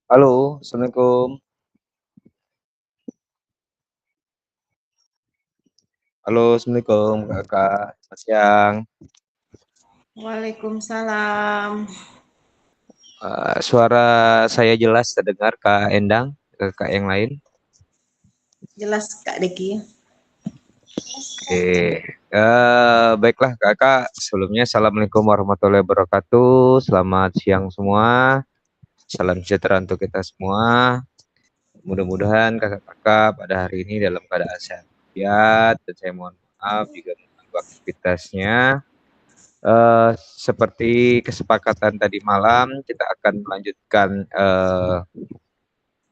Halo, Assalamualaikum. Halo, Assalamualaikum Kakak. Selamat siang. Waalaikumsalam. Suara saya jelas terdengar Kak Endang, Kakak yang lain? Jelas Kak Deki. Oke. Baiklah Kakak, sebelumnya Assalamualaikum warahmatullahi wabarakatuh. Selamat siang semua. Salam sejahtera untuk kita semua. Mudah-mudahan kakak-kakak pada hari ini dalam keadaan sehat dan saya mohon maaf jika mengganggu aktivitasnya. Seperti kesepakatan tadi malam, kita akan melanjutkan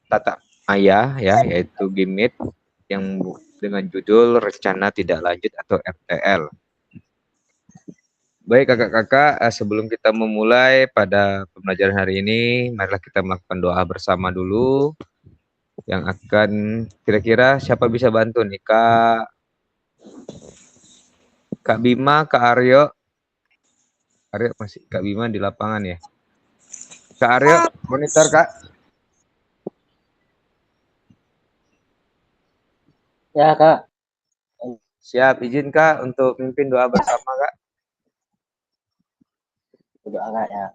tata maya ya, yaitu Gimit yang dengan judul Rencana Tidak Lanjut atau RTL. Baik kakak-kakak, sebelum kita memulai pada pembelajaran hari ini, marilah kita melakukan doa bersama dulu. Yang akan kira-kira siapa bisa bantu nih, Kak Bima, Kak Aryo. Aryo masih, Kak Bima di lapangan ya. Kak Aryo, monitor Kak. Ya, Kak. Siap, izin Kak untuk mimpin doa bersama Kak. Berdoa, Kak, ya.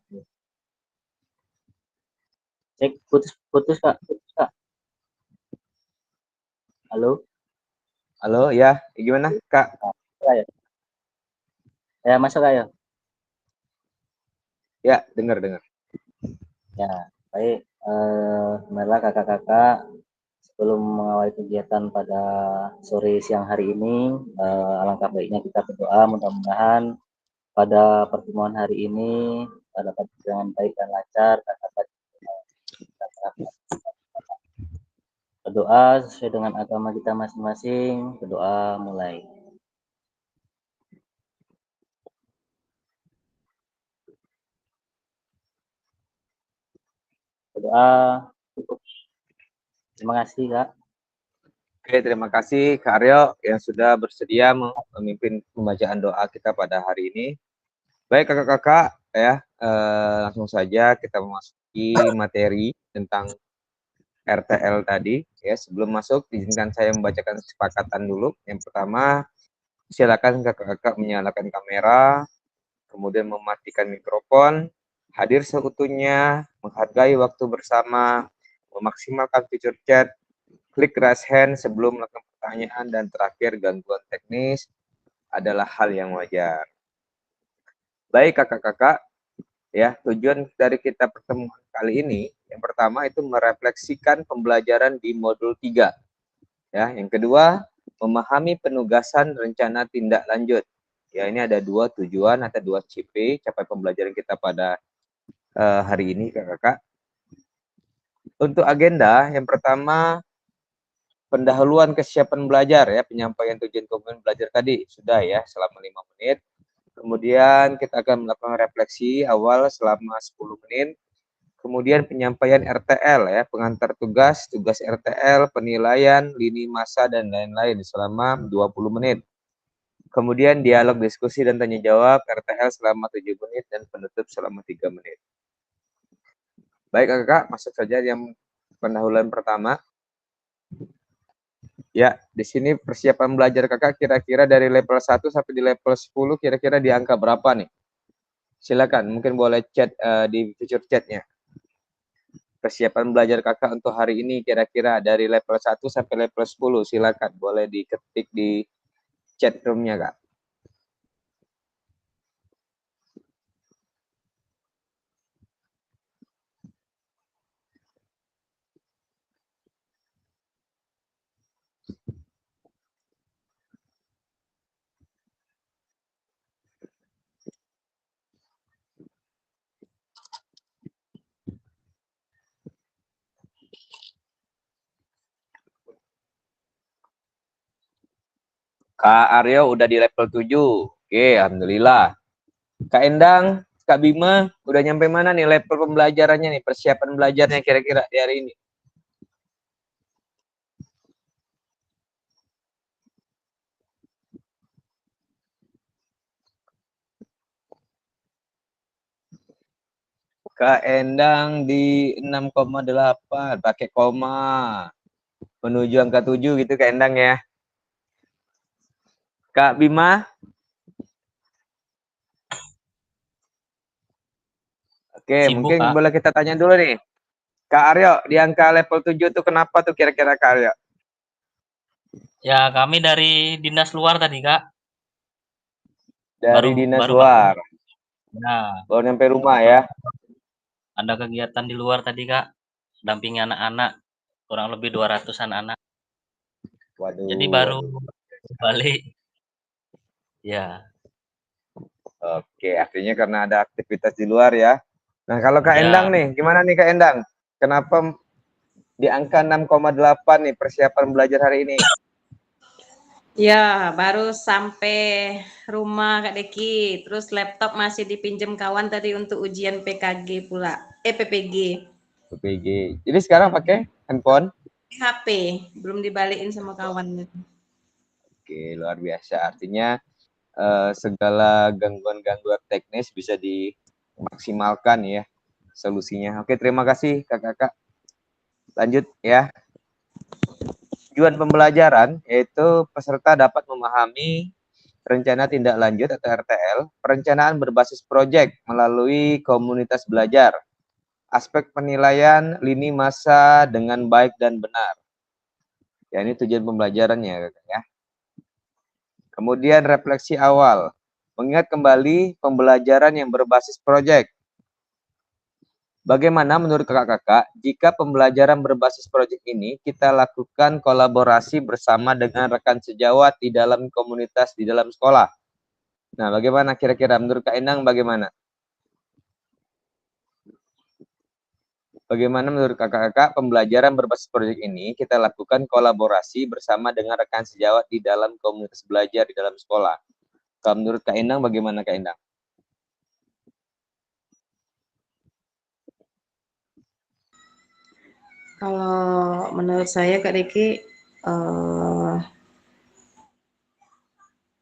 Cek, putus, Kak. Putus, Kak. Halo? Halo, ya, gimana Kak? Kak, ya. Ya, masuk, Kak, ya. Ya, dengar. Ya, baik. Marilah kakak-kakak, sebelum mengawali kegiatan pada sore siang hari ini, alangkah baiknya kita berdoa mudah-mudahan pada pertemuan hari ini dapat dengan baik dan lancar, dapat berdoa sesuai dengan agama kita masing-masing. Berdoa mulai. Berdoa cukup. Terima kasih, Kak. Oke, terima kasih Kak Aryo yang sudah bersedia memimpin pembacaan doa kita pada hari ini. Baik kakak-kakak, ya, langsung saja kita memasuki materi tentang RTL tadi. Ya, sebelum masuk, izinkan saya membacakan kesepakatan dulu. Yang pertama, silakan kakak-kakak menyalakan kamera, kemudian mematikan mikrofon, hadir seutuhnya, menghargai waktu bersama, memaksimalkan fitur chat, klik raise hand sebelum melakukan pertanyaan, dan terakhir gangguan teknis adalah hal yang wajar. Baik kakak-kakak, ya tujuan dari kita pertemuan kali ini, yang pertama itu merefleksikan pembelajaran di modul 3. Ya, yang kedua, memahami penugasan rencana tindak lanjut. Ya, ini ada dua tujuan atau dua CP capai pembelajaran kita pada hari ini kakak-kakak. Untuk agenda, yang pertama pendahuluan kesiapan belajar ya, penyampaian tujuan komitmen belajar tadi sudah ya selama 5 menit. Kemudian kita akan melakukan refleksi awal selama 10 menit. Kemudian penyampaian RTL ya, pengantar tugas, tugas RTL, penilaian, lini masa dan lain-lain selama 20 menit. Kemudian dialog, diskusi dan tanya jawab RTL selama 7 menit dan penutup selama 3 menit. Baik kakak, masuk saja yang pendahuluan pertama. Ya, di sini persiapan belajar kakak kira-kira dari level 1 sampai di level 10 kira-kira di angka berapa nih? Silakan, mungkin boleh chat di fitur chatnya. Persiapan belajar kakak untuk hari ini kira-kira dari level 1 sampai level 10, silakan boleh diketik di chat roomnya kak. Kak Aryo udah di level 7. Oke, alhamdulillah. Kak Endang, Kak Bima, udah nyampe mana nih level pembelajarannya nih, persiapan belajarnya kira-kira di hari ini? Kak Endang di 6,8 pakai koma. Menuju angka 7 gitu Kak Endang ya. Kak Bima? Oke, Sibuk, mungkin Kak. boleh kita tanya dulu nih. Kak Aryo, di angka level 7 tuh kenapa tuh kira-kira Kak Aryo? Ya, kami dari dinas luar tadi, Kak. Dari Baru dinas baru luar. Nah, Baru nyampe rumah ya. ada kegiatan di luar tadi, Kak. Dampingi anak-anak, kurang lebih 200-an anak. Waduh, Jadi baru waduh. balik. Ya, Oke, artinya karena ada aktivitas di luar ya. Nah, kalau Kak ya. Endang nih, gimana nih Kak Endang? Kenapa di angka 6,8 nih persiapan belajar hari ini? Ya, baru sampai rumah Kak Deki. Terus laptop masih dipinjam kawan tadi untuk ujian PKG pula. PPG. PPG. Jadi sekarang pakai handphone? HP, belum dibalikin sama kawan. Oke, luar biasa. Artinya segala gangguan-gangguan teknis bisa dimaksimalkan ya solusinya. Oke, terima kasih Kakak-kakak. Lanjut ya. Tujuan pembelajaran yaitu peserta dapat memahami rencana tindak lanjut atau RTL, perencanaan berbasis proyek melalui komunitas belajar, aspek penilaian lini masa dengan baik dan benar. Ya, ini tujuan pembelajarannya Kakak ya. Kemudian refleksi awal, mengingat kembali pembelajaran yang berbasis proyek. Bagaimana menurut kakak-kakak jika pembelajaran berbasis proyek ini kita lakukan kolaborasi bersama dengan rekan sejawat di dalam komunitas di dalam sekolah? Nah, bagaimana kira-kira menurut Kak Endang bagaimana? Bagaimana menurut kakak-kakak pembelajaran berbasis proyek ini kita lakukan kolaborasi bersama dengan rekan sejawat di dalam komunitas belajar di dalam sekolah? Kalau menurut Kak Endang bagaimana Kak Endang? Kalau menurut saya Kak Deki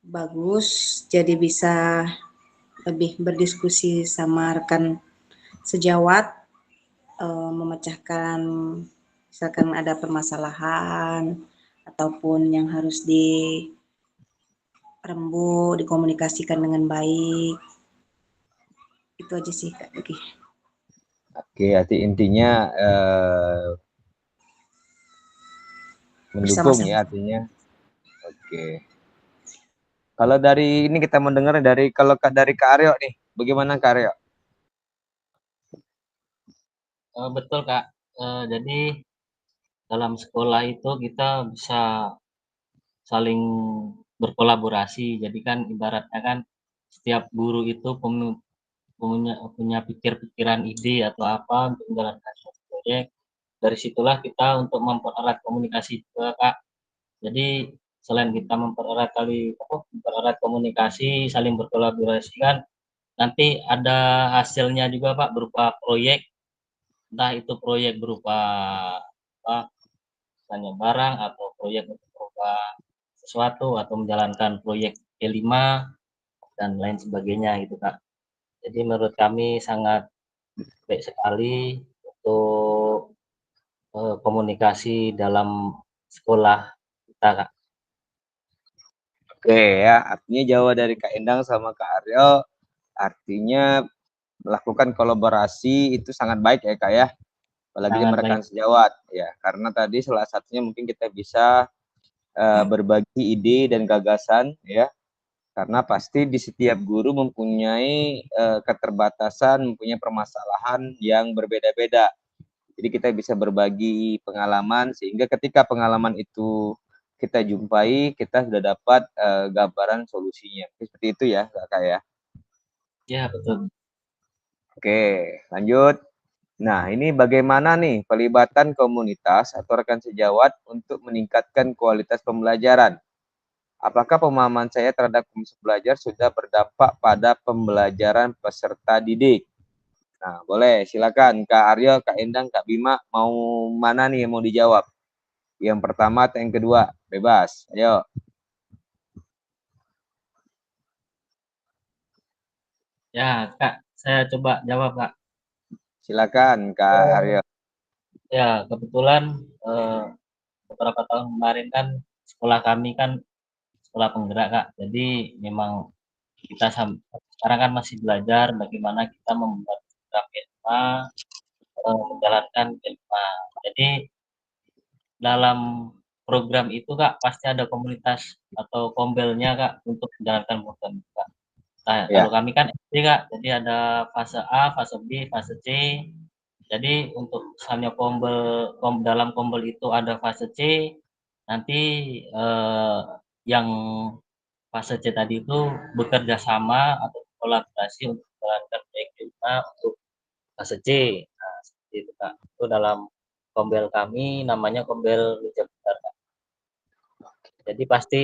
bagus, jadi bisa lebih berdiskusi sama rekan sejawat, memecahkan misalkan ada permasalahan ataupun yang harus dirembuk, dikomunikasikan dengan baik. Itu aja sih Kak Deki. Oke, arti intinya mendukung ya artinya. Oke. Kalau dari ini kita mendengar dari dari Kak Aryo nih, bagaimana Kak Aryo? Betul, Kak. Jadi dalam sekolah itu kita bisa saling berkolaborasi. Jadi kan ibaratnya kan setiap guru itu punya pikir-pikiran ide atau apa untuk menjalankan suatu proyek. Dari situlah kita untuk mempererat komunikasi juga, Kak. Jadi selain kita mempererat komunikasi, saling berkolaborasi kan nanti ada hasilnya juga, Pak, berupa proyek. Entah itu proyek berupa apa, misalnya barang atau proyek untuk berupa sesuatu atau menjalankan proyek P5 dan lain sebagainya gitu, Kak. Jadi menurut kami sangat baik sekali untuk komunikasi dalam sekolah kita, Kak. Oke ya, artinya Jawa dari Kak Endang sama Kak Aryo, artinya melakukan kolaborasi itu sangat baik ya Kak ya, apalagi Sangat rekan baik. sejawat ya, karena tadi salah satunya mungkin kita bisa berbagi ide dan gagasan ya, karena pasti di setiap guru mempunyai keterbatasan, mempunyai permasalahan yang berbeda-beda. Jadi kita bisa berbagi pengalaman sehingga ketika pengalaman itu kita jumpai, kita sudah dapat gambaran solusinya. Seperti itu ya, Kak ya. Ya, betul. Oke, lanjut. Nah, ini bagaimana nih pelibatan komunitas atau rekan sejawat untuk meningkatkan kualitas pembelajaran? Apakah pemahaman saya terhadap proses belajar sudah berdampak pada pembelajaran peserta didik? Nah, boleh silakan Kak Aryo, Kak Endang, Kak Bima, mau mana nih yang mau dijawab? Yang pertama atau yang kedua? Bebas. Ayo. Ya, Kak, saya coba jawab, Kak. Silakan Kak Haryo. Ya, kebetulan beberapa tahun kemarin kan sekolah kami kan sekolah penggerak Kak. Jadi memang kita sekarang kan masih belajar bagaimana kita membuat program Elma, menjalankan Elma. Jadi dalam program itu Kak pasti ada komunitas atau kombelnya Kak untuk menjalankan program itu Kak. Nah, Ya. kalau kami kan SD Kak, jadi ada fase A, fase B, fase C. Jadi untuk misalnya dalam kombel itu ada fase C, nanti yang fase C tadi itu bekerja sama atau kolaborasi untuk menjalankan proyek kita untuk fase C. Nah, seperti itu Kak. Itu dalam kombel kami namanya kombel Luja Besar Kak. Jadi pasti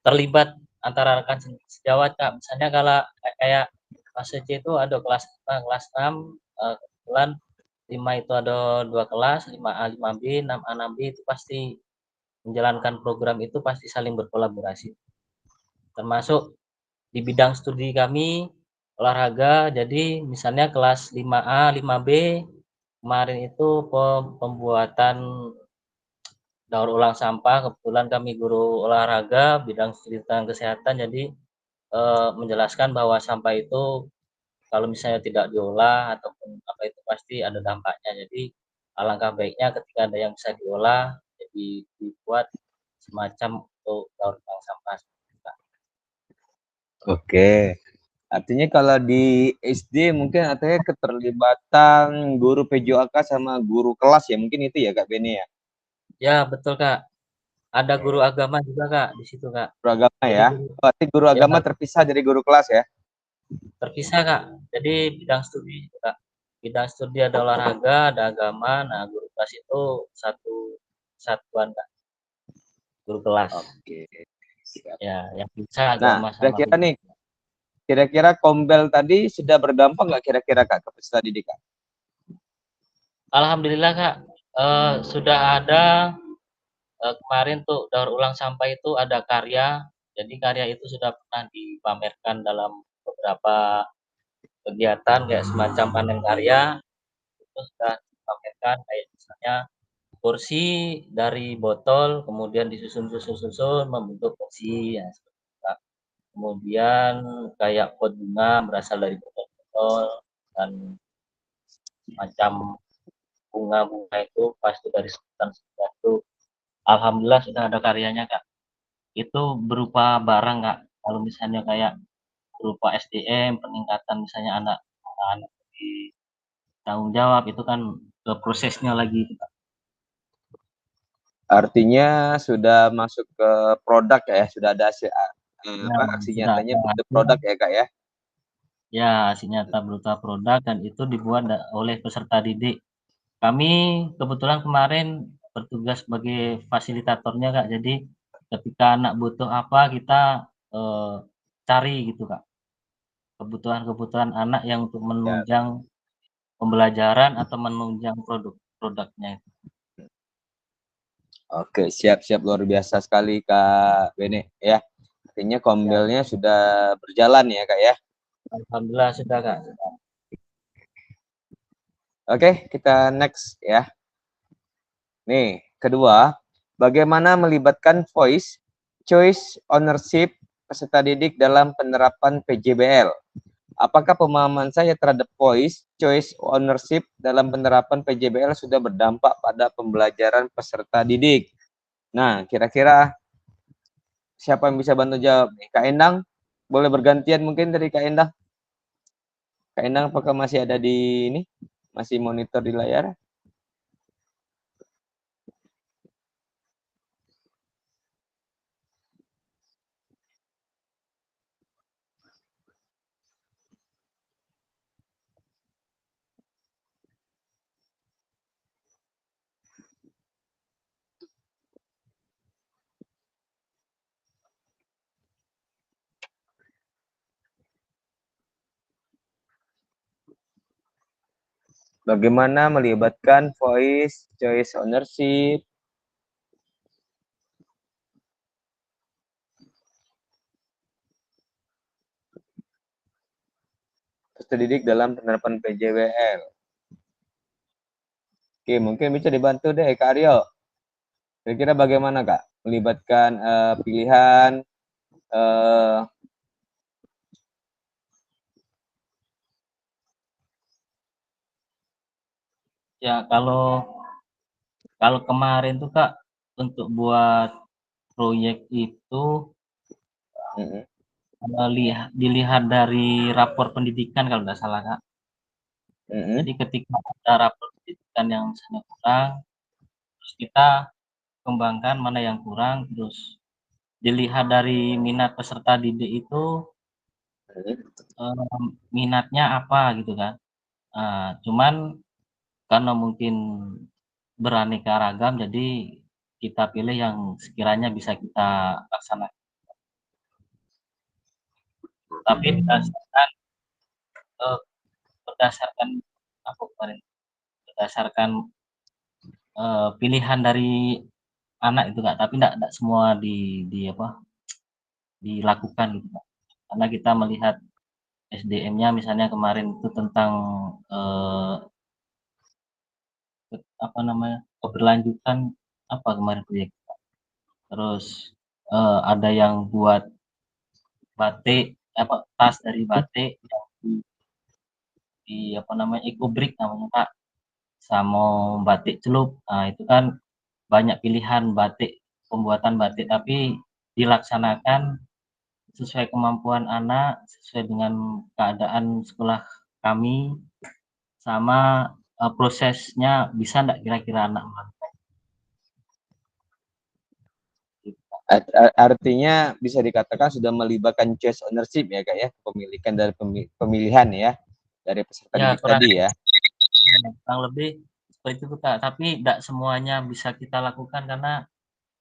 terlibat antara rekan sejawat Kak. Misalnya kalau kayak fase C itu ada kelas 5, kelas 6, kebetulan 5 itu ada 2 kelas, 5A, 5B, 6A, 6B itu pasti menjalankan program itu pasti saling berkolaborasi. Termasuk di bidang studi kami olahraga, jadi misalnya kelas 5A, 5B kemarin itu pembuatan daur ulang sampah, kebetulan kami guru olahraga bidang studi tentang kesehatan, jadi menjelaskan bahwa sampah itu kalau misalnya tidak diolah ataupun apa itu pasti ada dampaknya. Jadi alangkah baiknya ketika ada yang bisa diolah, jadi dibuat semacam untuk daur ulang sampah. Oke. Artinya kalau di SD mungkin artinya keterlibatan guru PJOK sama guru kelas ya, mungkin itu ya Kak Beni ya? Ya betul Kak, ada guru agama juga Kak di situ Kak. Guru agama Jadi ya? Berarti guru ya agama terpisah dari guru kelas ya? terpisah Kak. Jadi bidang studi Kak. Bidang studi ada olahraga, ada agama. Nah guru kelas itu satu satuan Kak, guru kelas. Oke. Siap. Ya, yang bisa Nah, agama sama kira-kira nih, kira-kira kombel tadi sudah berdampak nggak kira-kira Kak ke peserta didik Kak? Alhamdulillah Kak, sudah ada kemarin tuh daur ulang sampah itu ada karya. Jadi karya itu sudah pernah dipamerkan dalam beberapa kegiatan kayak semacam panen karya. Itu sudah dipamerkan kayak misalnya kursi dari botol kemudian disusun-susun membentuk kursi ya seperti itu, Kak. Kemudian kayak pot bunga berasal dari botol-botol dan macam bunga-bunga itu pasti dari sebutan-sebutan itu. Alhamdulillah sudah ada karyanya Kak. Itu berupa barang Kak. Kalau misalnya kayak berupa SDM, peningkatan misalnya anak di tanggung jawab itu kan ke prosesnya lagi Kak. Artinya sudah masuk ke produk ya, sudah ada hasil, Ya, aksi sudah nyatanya ada bentuk hasil. produk ya Kak ya? Ya, hasil nyata berupa produk dan itu dibuat oleh peserta didik. Kami kebetulan kemarin bertugas sebagai fasilitatornya Kak. Jadi ketika anak butuh apa kita cari gitu Kak. Kebutuhan-kebutuhan anak yang untuk Ya. menunjang pembelajaran atau menunjang produknya itu. Oke, siap-siap luar biasa sekali Kak Bene ya. Artinya Ya, kombelnya sudah berjalan ya Kak ya. alhamdulillah sudah Kak. Oke, kita next ya. Nih, kedua, bagaimana melibatkan voice, choice, ownership peserta didik dalam penerapan PJBL? Apakah pemahaman saya terhadap voice, choice, ownership dalam penerapan PJBL sudah berdampak pada pembelajaran peserta didik? Nah, kira-kira siapa yang bisa bantu jawab nih? Kak Endang, boleh bergantian mungkin dari Kak Endang? Kak Endang apakah masih ada di ini? Masih monitor di layar? Bagaimana melibatkan voice, choice, ownership, peserta didik dalam penerapan PJBL? Oke, mungkin bisa dibantu deh Kak Aryo. Kira-kira bagaimana Kak melibatkan pilihan Ya kalau kemarin tuh Kak, untuk buat proyek itu dilihat dari rapor pendidikan kalau nggak salah Kak. Jadi ketika ada rapor pendidikan yang misalnya kurang, terus kita kembangkan mana yang kurang, terus dilihat dari minat peserta didik itu minatnya apa gitu kan. Cuman karena mungkin beraneka ragam, jadi kita pilih yang sekiranya bisa kita laksanakan. Tapi berdasarkan apa kemarin, berdasarkan pilihan dari anak itu Kak, tapi enggak semua dilakukan gitu Kak. Karena kita melihat SDM-nya misalnya kemarin itu tentang keberlanjutan apa kemarin proyek. Terus ada yang buat batik, tas dari batik yang di Ecobrik namanya Kak, sama batik celup. Nah itu kan banyak pilihan batik, pembuatan batik, tapi dilaksanakan sesuai kemampuan anak, sesuai dengan keadaan sekolah kami, sama prosesnya bisa enggak kira-kira anak melakukan. Artinya bisa dikatakan sudah melibatkan choice ownership ya Kak ya, kepemilikan dari pemilihan ya dari peserta didik tadi ya. Kurang lebih seperti itu Kak, tapi tidak semuanya bisa kita lakukan karena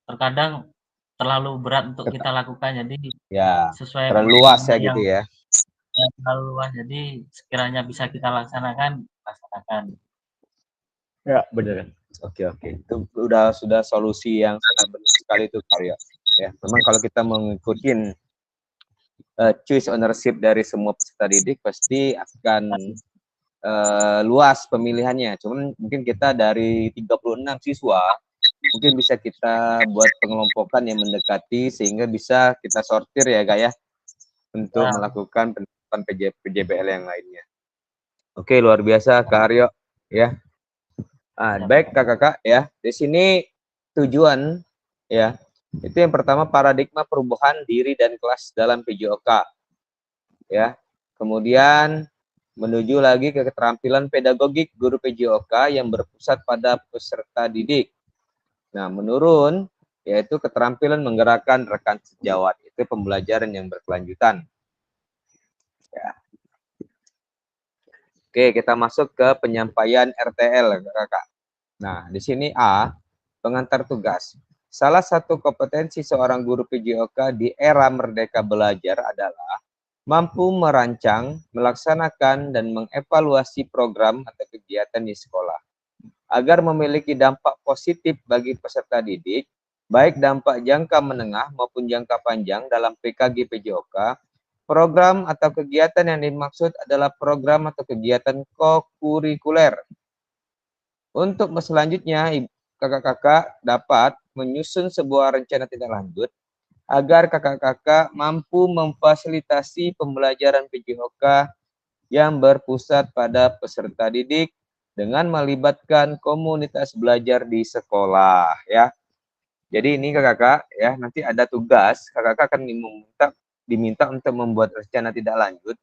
terkadang terlalu berat untuk kita lakukan, jadi ya sesuai terlalu luas ya gitu ya. Terlalu luas, jadi sekiranya bisa kita laksanakan, laksanakan. Ya benar. Oke, itu sudah solusi yang sangat benar sekali itu Karya. Ya, memang kalau kita mengikuti choice ownership dari semua peserta didik pasti akan luas pemilihannya. Cuman mungkin kita dari 36 siswa mungkin bisa kita buat pengelompokan yang mendekati sehingga bisa kita sortir ya Kak ya untuk melakukan penerapan PJBL yang lainnya. Oke, luar biasa Kak Aryo ya. Baik Kakak ya. Di sini tujuan ya. Itu yang pertama paradigma perubahan diri dan kelas dalam PJOK. Ya. Kemudian menuju lagi ke keterampilan pedagogik guru PJOK yang berpusat pada peserta didik. Nah, menurun yaitu keterampilan menggerakkan rekan sejawat. Itu pembelajaran yang berkelanjutan. Ya. Oke, kita masuk ke penyampaian RTL, Kakak. Nah, di sini A, pengantar tugas. Salah satu kompetensi seorang guru PJOK di era merdeka belajar adalah mampu merancang, melaksanakan, dan mengevaluasi program atau kegiatan di sekolah. Agar memiliki dampak positif bagi peserta didik, baik dampak jangka menengah maupun jangka panjang dalam PKG PJOK, program atau kegiatan yang dimaksud adalah program atau kegiatan kokurikuler. Untuk selanjutnya, kakak-kakak dapat menyusun sebuah rencana tindak lanjut agar kakak-kakak mampu memfasilitasi pembelajaran PJOK yang berpusat pada peserta didik dengan melibatkan komunitas belajar di sekolah ya. Jadi ini kakak-kakak ya, nanti ada tugas, kakak-kakak akan diminta untuk membuat rencana tindak lanjut,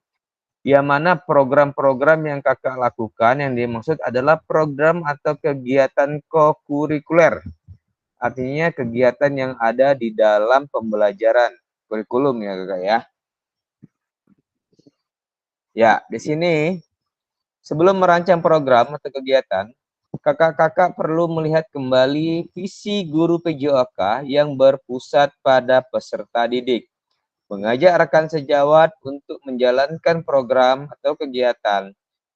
yang mana program-program yang kakak lakukan yang dimaksud adalah program atau kegiatan kokurikuler. Artinya kegiatan yang ada di dalam pembelajaran kurikulum ya kakak ya. Ya, di sini sebelum merancang program atau kegiatan, kakak-kakak perlu melihat kembali visi guru PJOK yang berpusat pada peserta didik. Mengajak rekan sejawat untuk menjalankan program atau kegiatan,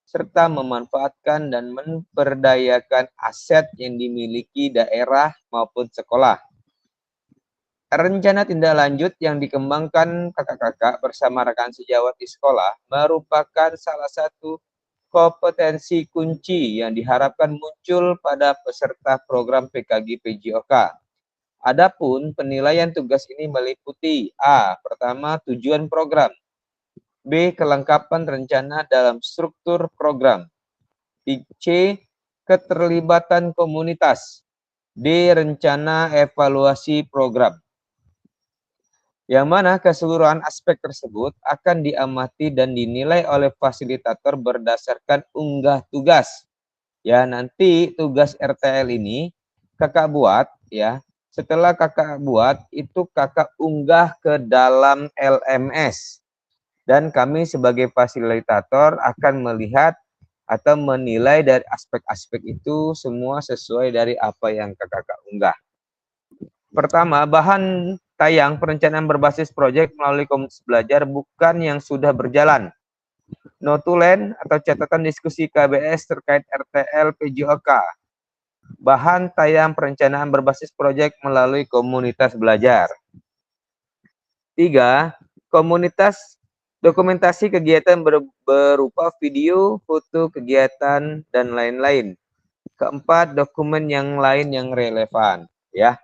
serta memanfaatkan dan memperdayakan aset yang dimiliki daerah maupun sekolah. Rencana tindak lanjut yang dikembangkan kakak-kakak bersama rekan sejawat di sekolah merupakan salah satu kompetensi kunci yang diharapkan muncul pada peserta program PKG PJOK. Adapun penilaian tugas ini meliputi A. Pertama, tujuan program. B. Kelengkapan rencana dalam struktur program. C. Keterlibatan komunitas. D. Rencana evaluasi program. Yang mana keseluruhan aspek tersebut akan diamati dan dinilai oleh fasilitator berdasarkan unggah tugas. Ya, nanti tugas RTL ini kakak buat ya. Setelah kakak buat, itu kakak unggah ke dalam LMS. Dan kami sebagai fasilitator akan melihat atau menilai dari aspek-aspek itu semua sesuai dari apa yang kakak unggah. Pertama, bahan tayang perencanaan berbasis proyek melalui komunitas belajar bukan yang sudah berjalan. Notulen atau catatan diskusi KBS terkait RTL PJOK. Bahan tayang perencanaan berbasis proyek melalui komunitas belajar. 3. Dokumentasi kegiatan berupa video, foto kegiatan, dan lain-lain. Keempat, dokumen yang lain yang relevan. Ya.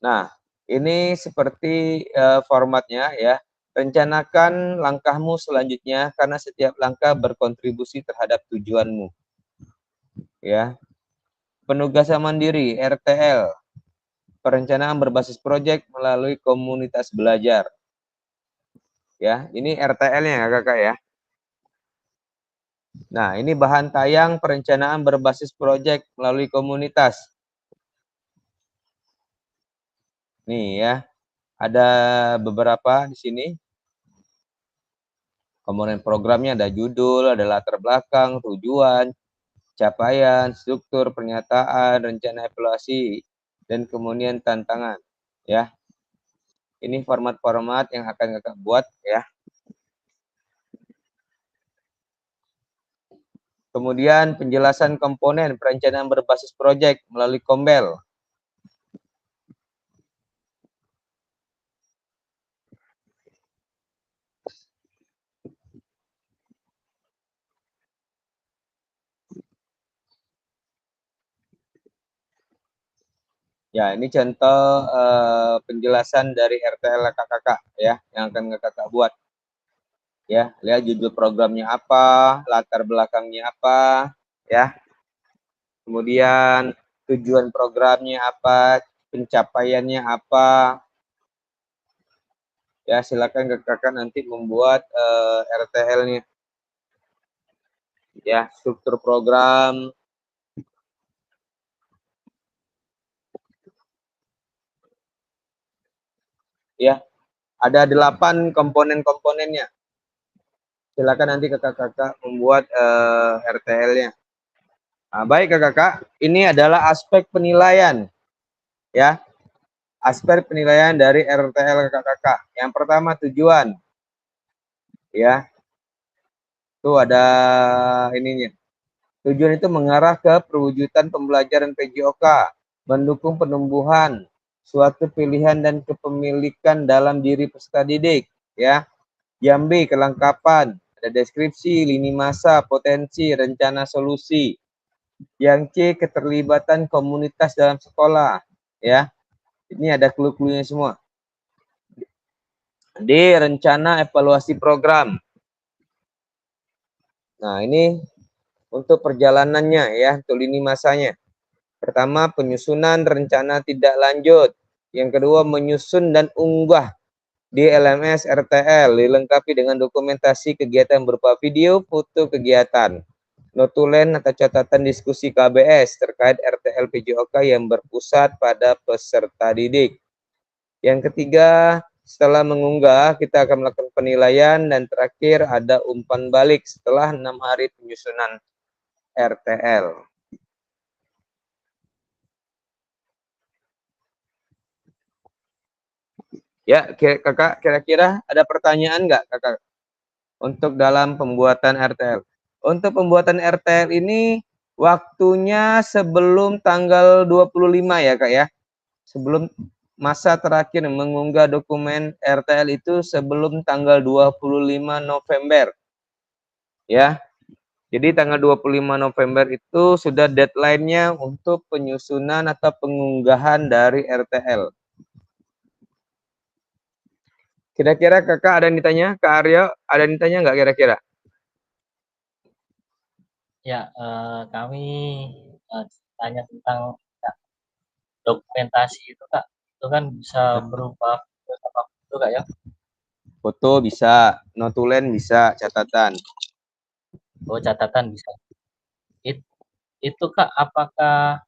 Nah, ini seperti formatnya ya. Rencanakan langkahmu selanjutnya karena setiap langkah berkontribusi terhadap tujuanmu. Ya. Penugasan mandiri RTL. Perencanaan berbasis proyek melalui komunitas belajar. Ya, ini RTL-nya kakak ya. Nah, ini bahan tayang perencanaan berbasis proyek melalui komunitas. Nih ya, ada beberapa di sini. Komponen programnya ada judul, ada latar belakang, tujuan, capaian, struktur, pernyataan, rencana evaluasi, dan kemudian tantangan. Ya, ini format-format yang akan kakak buat ya. Kemudian penjelasan komponen perencanaan berbasis proyek melalui Kombel. Ya, ini contoh penjelasan dari RTL kakak ya, yang akan kakak buat. Ya, lihat judul programnya apa, latar belakangnya apa, ya. Kemudian tujuan programnya apa, pencapaiannya apa. Ya, silakan kakak nanti membuat RTL-nya. Ya, struktur program. Ya, ada 8 komponen-komponennya. Silakan nanti kakak-kakak membuat RTL-nya. Nah, baik kakak-kakak, ini adalah aspek penilaian. Ya, aspek penilaian dari RTL kakak-kakak. Yang pertama tujuan. Ya, tuh ada ininya. Tujuan itu mengarah ke perwujudan pembelajaran PJOK, mendukung penumbuhan suatu pilihan dan kepemilikan dalam diri peserta didik. Ya, yang B, kelengkapan, ada deskripsi, lini masa, potensi, rencana solusi. Yang C, keterlibatan komunitas dalam sekolah. Ya, ini ada clue-cluenya semua. D, rencana evaluasi program. Nah, ini untuk perjalanannya ya, untuk lini masanya. Pertama, penyusunan rencana tidak lanjut. Yang kedua, menyusun dan unggah di LMS RTL, dilengkapi dengan dokumentasi kegiatan berupa video, foto kegiatan, notulen atau catatan diskusi KBS terkait RTL PJOK yang berpusat pada peserta didik. Yang ketiga, setelah mengunggah, kita akan melakukan penilaian, dan terakhir ada umpan balik setelah 6 hari penyusunan RTL. Ya, kakak, kira-kira ada pertanyaan nggak kakak untuk dalam pembuatan RTL? Untuk pembuatan RTL ini waktunya sebelum tanggal 25 ya kak ya, sebelum masa terakhir mengunggah dokumen RTL itu sebelum tanggal 25 November. Ya. Jadi tanggal 25 November itu sudah deadline-nya untuk penyusunan atau pengunggahan dari RTL. Kira-kira kakak ada yang ditanya? Kak Aryo, ada yang ditanya nggak kira-kira? Ya, kami tanya tentang dokumentasi itu Kak. Itu kan bisa berupa itu Kak ya. Foto bisa, notulen bisa, catatan. Oh, catatan bisa. Itu Kak, apakah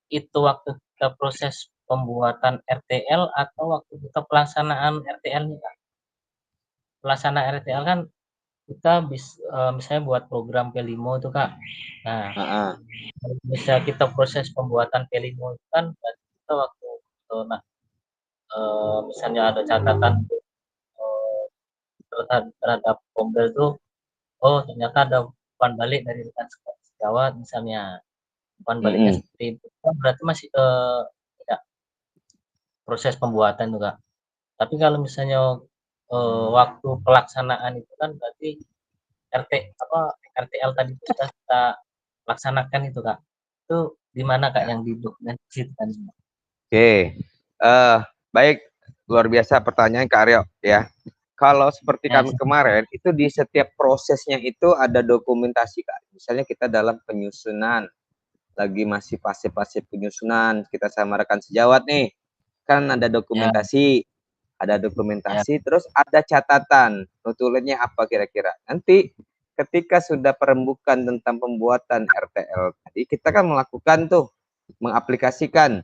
itu waktu kita proses pembuatan RTL atau waktu kita pelaksanaan RTL-nya Kak? Pelaksanaan RTL kan kita misalnya buat program Pelimo itu Kak. Nah, kalau misalnya kita proses pembuatan Pelimo itu kan berarti kita waktu misalnya ada catatan terhadap Pombel tuh, oh ternyata ada umpan balik dari rekan sejawat misalnya, umpan baliknya seperti itu kan berarti masih ya, proses pembuatan tuh Kak. Tapi kalau misalnya waktu pelaksanaan itu kan berarti RTL tadi itu sudah kita laksanakan itu Kak. Itu di mana Kak yang didokumentasikan? Oke, baik, luar biasa pertanyaan Kak Aryo ya. Kalau seperti kami kemarin, itu di setiap prosesnya itu ada dokumentasi Kak. Misalnya kita dalam penyusunan, lagi masih fase-fase penyusunan, kita sama rekan sejawat nih, kan ada dokumentasi, terus ada catatan, notulennya apa kira-kira. Nanti ketika sudah perembukan tentang pembuatan RTL tadi, kita kan melakukan tuh, mengaplikasikan.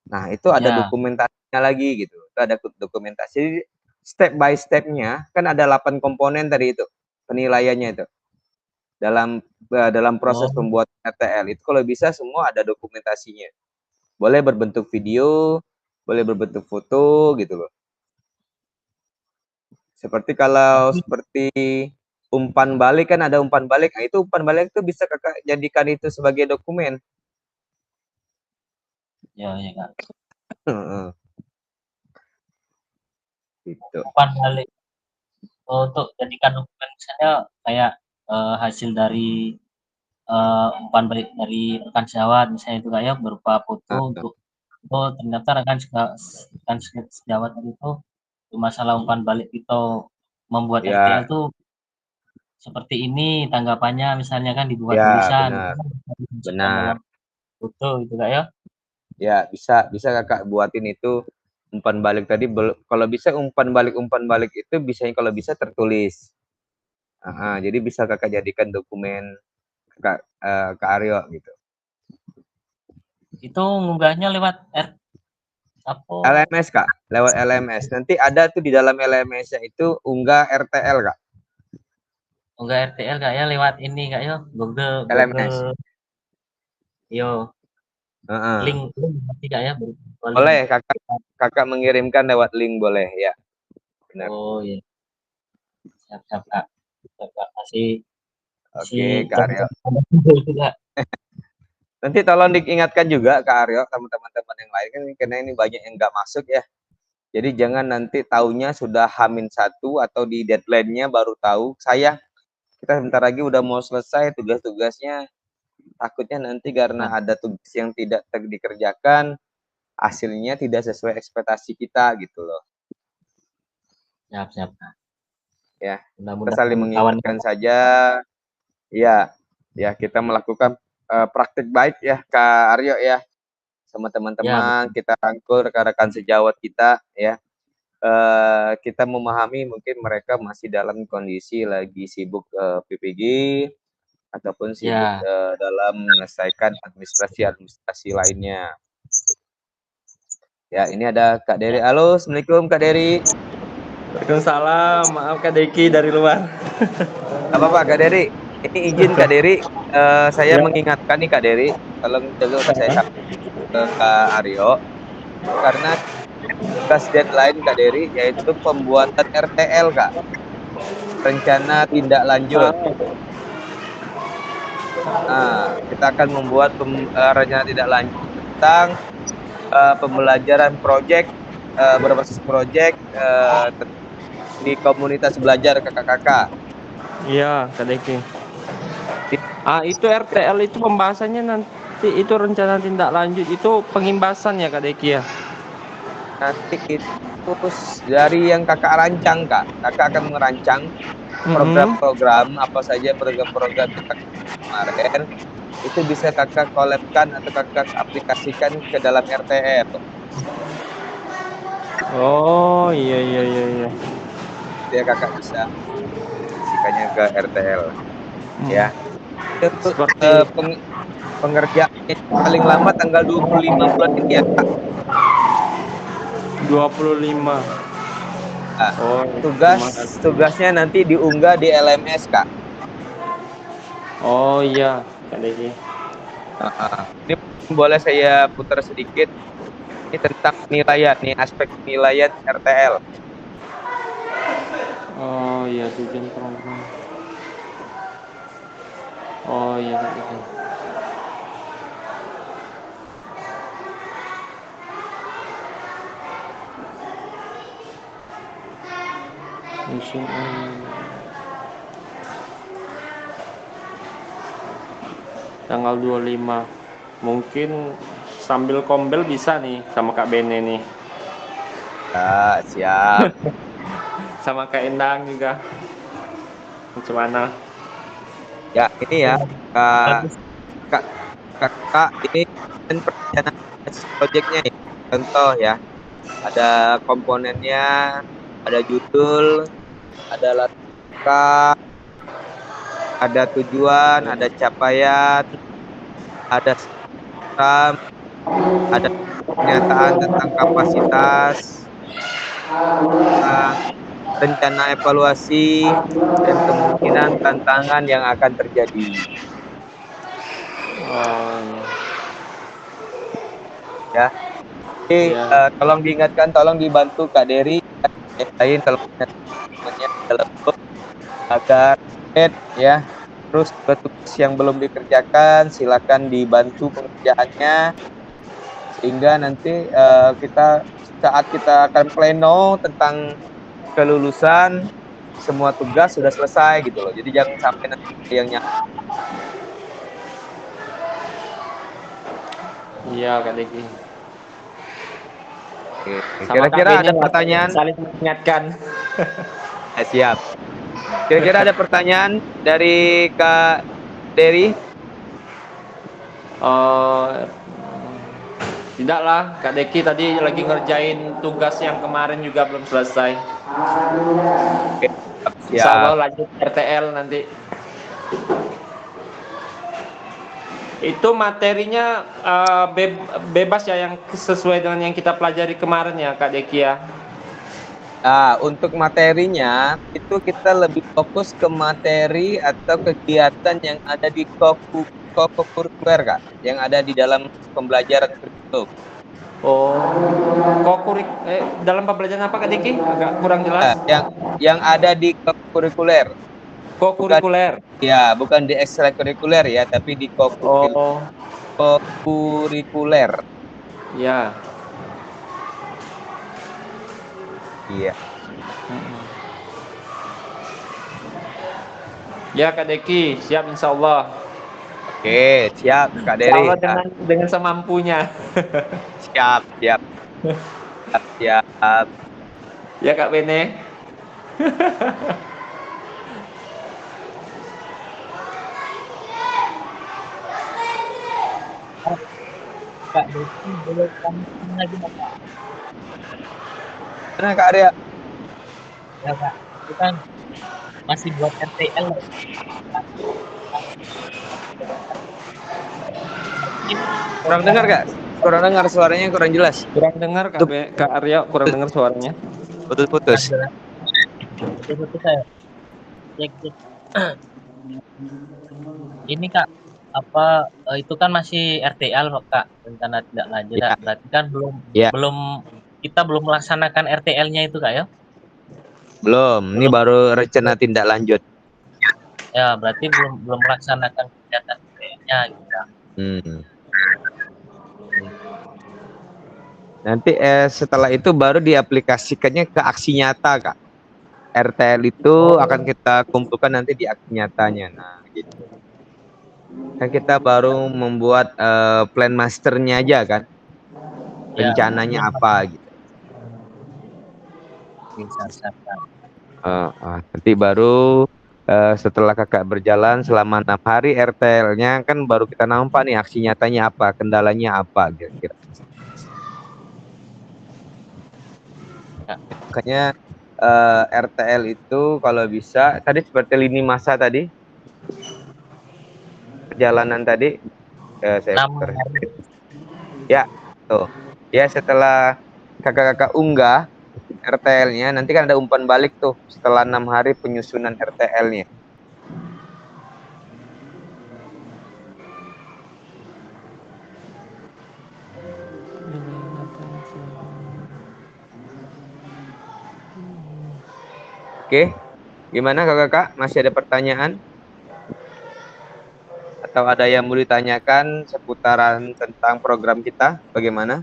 Nah, itu ada dokumentasinya lagi gitu. Itu ada dokumentasi step by step-nya, kan ada 8 komponen tadi itu, penilaiannya itu. Dalam proses pembuatan RTL itu kalau bisa semua ada dokumentasinya. Boleh berbentuk video, boleh berbentuk foto gitu loh. Seperti kalau seperti umpan balik kan ada umpan balik. Nah, itu umpan balik itu bisa kakak jadikan itu sebagai dokumen. Ya, ya Kak. Gitu. Umpan balik untuk jadikan dokumen misalnya kayak hasil dari umpan balik dari rekan sejawat misalnya itu kayak berupa foto untuk ternyata rekan sejawat itu masalah umpan balik itu membuat RTL itu seperti ini tanggapannya misalnya kan dibuat tulisan benar foto gitu Kak ya. Ya, bisa kakak buatin itu umpan balik tadi. Kalau bisa umpan balik itu bisanya kalau bisa tertulis. Jadi bisa kakak jadikan dokumen Kak Aryo gitu. Itu ngunggahnya lewat LMS Kak, lewat LMS. Nanti ada tuh di dalam LMS-nya itu unggah RTL Kak. Unggah RTL Kak ya lewat ini Kak ya, Google LMS. Yo. Link nanti Kak ya. Boleh kakak mengirimkan lewat link boleh ya. Benar. Oh iya. Siap Kak. Kak kasih. Oke Kak Aryo. Nanti tolong diingatkan juga Kak Aryo sama teman-teman yang lain kan karena ini banyak yang nggak masuk ya. Jadi jangan nanti taunya sudah H-1 atau di deadline-nya baru tahu. Kita sebentar lagi udah mau selesai tugas-tugasnya. Takutnya nanti karena ada tugas yang tidak dikerjakan, hasilnya tidak sesuai ekspektasi kita gitu loh. Siap. Ya, kita saling mengingatkan saja. Ya kita melakukan praktik baik ya Kak Aryo ya. Sama teman-teman kita rangkul rekan-rekan sejawat kita ya. Kita memahami mungkin mereka masih dalam kondisi lagi sibuk PPG ataupun sibuk dalam menyelesaikan administrasi lainnya. Ya, ini ada Kak Dery. Halo, Assalamualaikum Kak Dery. Waalaikumsalam, maaf Kak Deki dari luar. Apa Kak Dery? Ini izin Kak Dery, saya mengingatkan nih Kak Dery, tolong juga saya ke Kak Aryo, karena tugas deadline Kak Dery yaitu pembuatan RTL Kak, rencana tindak lanjut. Nah, kita akan membuat rencana tindak lanjut tentang pembelajaran project berbasis project di komunitas belajar kakak-kakak. Iya, Kak Deki. Itu RTL itu pembahasannya nanti itu rencana tindak lanjut itu pengimbasan ya Kak Deki ya. Nanti itu dari yang kakak rancang kak, kakak akan merancang program-program apa saja program-program yang kakak kemarin itu bisa kakak collabkan atau kakak aplikasikan ke dalam RTL. Oh iya iya iya iya. Ya kakak bisa aplikasikannya ke RTL ya. Itu Seperti pengerjaannya paling lama tanggal 25 bulan ini ya kak. 25. Nah, Oh, terima kasih. tugasnya nanti diunggah di LMS kak. Oh iya, Kak Deki. Ini boleh saya putar sedikit. Ini tentang penilaian nih, aspek penilaian RTL. Oh iya, tujuan program. Oh iya Kak Deki. Musim tanggal 25. Mungkin sambil kombel bisa nih sama Kak Bene nih. Ya, siap. Sama Kak Endang juga. Macam mana? Ya, ini ya, Bagus. kakak ini kan perencanaan proyeknya ya. Contoh ya, ada komponennya, ada judul, ada latar, ada tujuan, ada capaian, ada program, ada pernyataan tentang kapasitas, tentang rencana evaluasi, dan kemungkinan tantangan yang akan terjadi. Oh Ya, jadi iya. tolong diingatkan, tolong dibantu Kak Dery, yang lain tolong temannya dalam grup agar ya. Terus tugas yang belum dikerjakan silakan dibantu pengerjaannya sehingga nanti saat kita akan pleno tentang kelulusan semua tugas sudah selesai gitu loh. Jadi jangan sampai nanti yang Iya Kak Deki. Sama Kak kira-kira Bene ada pertanyaan? saling mengingatkan. Siap. Kira-kira ada pertanyaan dari Kak Dery? Tidaklah, Kak Deki tadi lagi ngerjain tugas yang kemarin juga belum selesai. Insya Siap. Allah lanjut RTL nanti. Itu materinya bebas ya yang sesuai dengan yang kita pelajari kemarin ya Kak Deki ya. Nah, untuk materinya itu kita lebih fokus ke materi atau kegiatan yang ada di kokurikuler Kak, yang ada di dalam pembelajaran kurikulum. Oh, dalam pembelajaran apa Kak Diki? Agak kurang jelas. Yang ada di kokurikuler. Kokurikuler. Ya, bukan di ekstrakurikuler ya, tapi di Oh, kokurikuler. ya. Iya. Ya Kak Deki, siap insya Allah. Oke, siap Kak Insya Dery. Allah dengan semampunya. Siap, siap. Siap, siap. Ya Kak Bene. Kak Desi boleh kami lagi nggak, Kak? Mana Kak Arya? Ya Kak, itu kan masih buat RTL. Kurang dengar Kak? Kurang dengar suaranya kurang jelas. Kurang dengar Kak Arya, kurang dengar suaranya. Putus-putus. Betul saya. Cek. Ini Kak, itu kan masih RTL kok Kak, rencana tidak lanjut. Ya. Berarti kan Ya. kita belum melaksanakan RTL-nya itu Kak ya? Belum, ini baru rencana tindak lanjut. Ya, berarti belum melaksanakan kegiatan RTL-nya gitu. Hmm. Nanti setelah itu baru diaplikasikannya ke aksi nyata, Kak. RTL itu akan kita kumpulkan nanti di aksi nyatanya. Nah, gitu. Kan kita baru membuat plan masternya aja kan, Ya, rencananya apa gitu. Bisa, Nanti baru setelah kakak berjalan selama 6 hari RTL-nya kan baru kita nampak nih aksi nyatanya apa, kendalanya apa kira-kira. Ya. Makanya RTL itu kalau bisa tadi seperti lini masa tadi perjalanan tadi saya 6 putar hari. ya tuh ya setelah kakak-kakak unggah RTL-nya nanti kan ada umpan balik tuh setelah 6 hari penyusunan RTL-nya. Oke, gimana kakak-kakak? Masih ada pertanyaan? Atau ada yang mau ditanyakan seputaran tentang program kita? Bagaimana?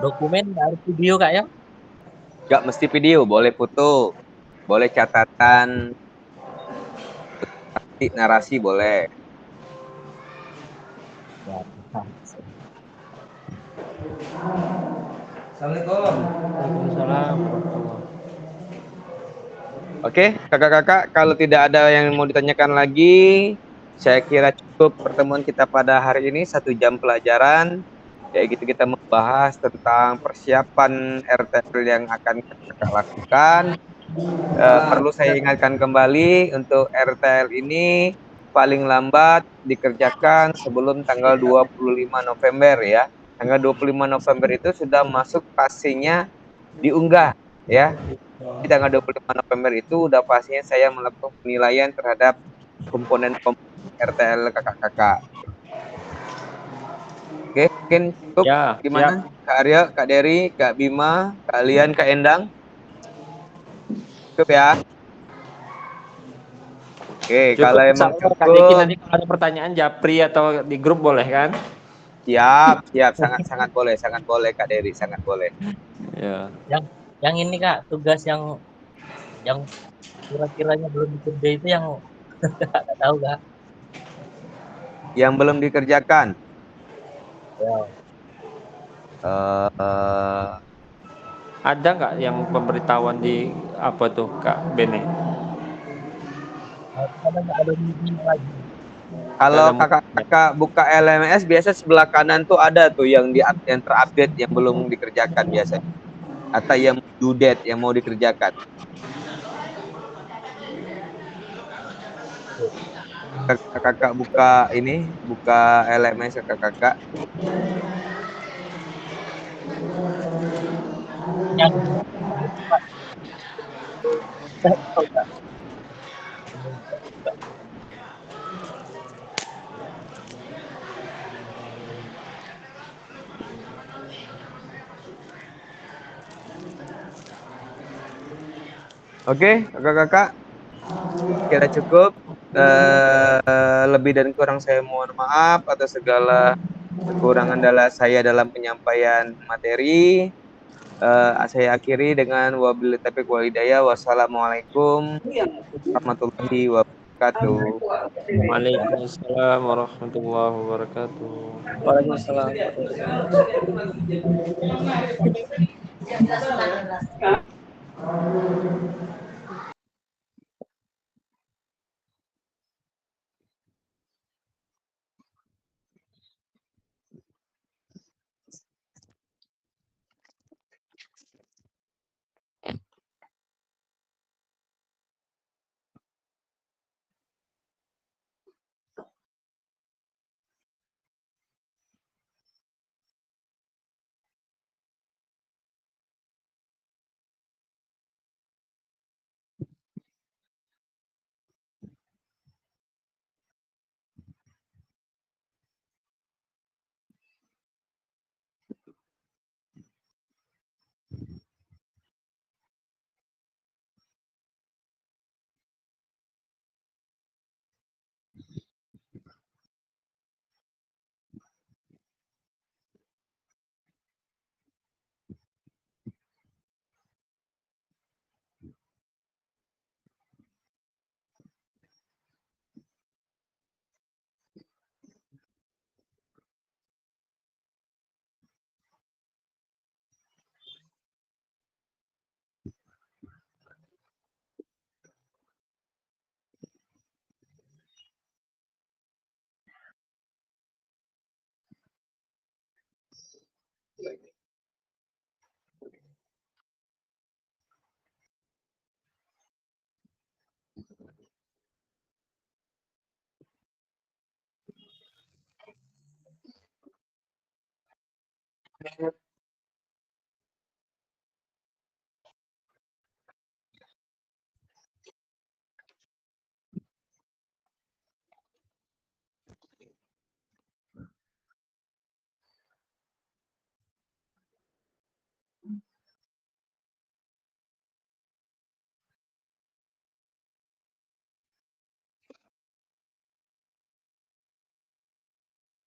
Dokumen harus video Kak ya? Gak mesti video, boleh foto, boleh catatan, narasi boleh. Ya. Assalamualaikum. Waalaikumsalam warahmatullahi. Oke, kakak-kakak, kalau tidak ada yang mau ditanyakan lagi, saya kira cukup pertemuan kita pada hari ini 1 jam pelajaran. Kayak gitu kita membahas tentang persiapan RTL yang akan kakak lakukan. Perlu saya ingatkan kembali untuk RTL ini paling lambat dikerjakan sebelum tanggal 25 November ya. Tanggal 25 November itu sudah masuk fasenya diunggah ya. Di tanggal 25 November itu udah pastinya saya melakukan penilaian terhadap komponen RTL kakak-kakak. Oke, mungkin cukup. Ya, Gimana? siap. Kak Aryo, Kak Dery, Kak Bima, kalian, Kak Endang? Cukup ya. Oke, Cukup kalau emang insya Allah Kak Deki, cukup, nanti kalau ada pertanyaan japri atau di grup boleh kan? siap, siap, sangat boleh Kak Dery, sangat boleh. Ya. Yang ini Kak, tugas yang kira-kiranya belum dikerja itu yang nggak tahu Kak. Yang belum dikerjakan, Ya. eh, Ada nggak yang pemberitahuan di apa tuh Kak Bene? Karena nggak ada meeting lagi. Nggak kalau ada kakak-kakak buka LMS biasa sebelah kanan tuh ada tuh yang terupdate yang belum dikerjakan biasanya, atau yang due date yang mau dikerjakan. Kakak-kakak buka ini, buka LMS kakak-kakak. Yang Oke, kakak-kakak, kira cukup. Lebih dan kurang saya mohon maaf atas segala kekurangan saya dalam penyampaian materi. Saya akhiri dengan wabillahi taufiq wal hidayah. Wassalamualaikum warahmatullahi wabarakatuh. Waalaikumsalam warahmatullahi wabarakatuh.